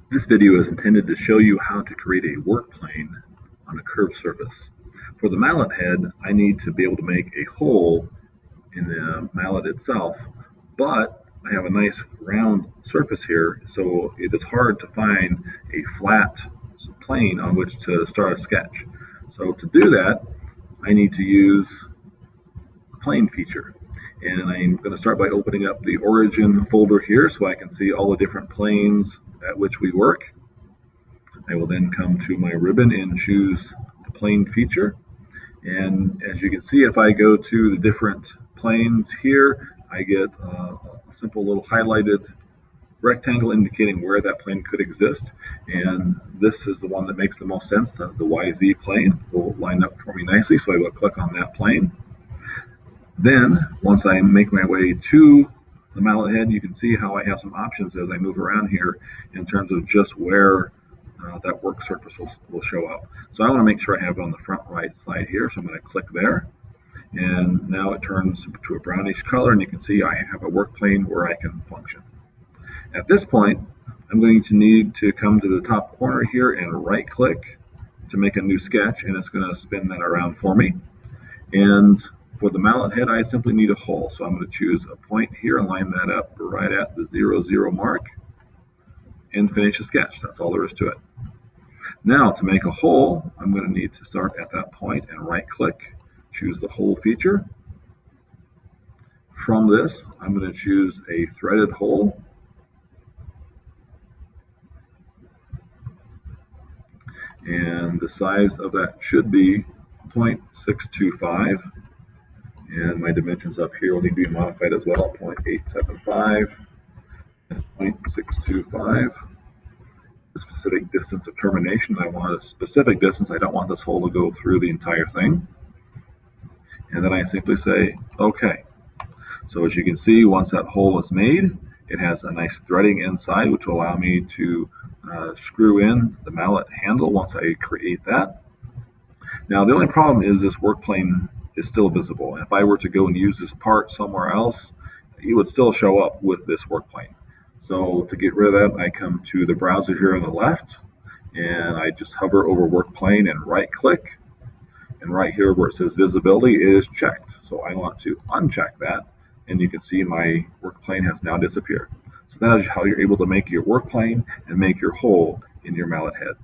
This video is intended to show you how to create a work plane on a curved surface. For the mallet head, I need to be able to make a hole in the mallet itself, but I have a nice round surface here, so it is hard to find a flat plane on which to start a sketch. So to do that, I need to use the plane feature. And I'm going to start by opening up the origin folder here so I can see all the different planes at which we work. I will then come to my ribbon and choose the plane feature. And as you can see, if I go to the different planes here, I get a simple little highlighted rectangle indicating where that plane could exist. And this is the one that makes the most sense. The YZ plane will line up for me nicely, so I will click on that plane. Then, once I make my way to the mallet head, you can see how I have some options as I move around here in terms of just where that work surface will show up. So I want to make sure I have it on the front right side here, so I'm going to click there. And now it turns to a brownish color, and you can see I have a work plane where I can function. At this point, I'm going to need to come to the top corner here and right click to make a new sketch, and it's going to spin that around for me. And for the mallet head, I simply need a hole. So I'm going to choose a point here and line that up right at the 0, 0 mark and finish the sketch. That's all there is to it. Now to make a hole, I'm going to need to start at that point and right click, choose the hole feature. From this, I'm going to choose a threaded hole. And the size of that should be 0.625. And my dimensions up here will need to be modified as well, 0.875 and 0.625. The specific distance of termination, I want a specific distance. I don't want this hole to go through the entire thing. And then I simply say, OK. So as you can see, once that hole is made, it has a nice threading inside, which will allow me to screw in the mallet handle once I create that. Now, the only problem is this work plane is still visible. And if I were to go and use this part somewhere else, it would still show up with this work plane. So to get rid of that, I come to the browser here on the left, and I just hover over work plane and right click. And right here where it says visibility is checked. So I want to uncheck that, and you can see my work plane has now disappeared. So that is how you're able to make your work plane and make your hole in your mallet head.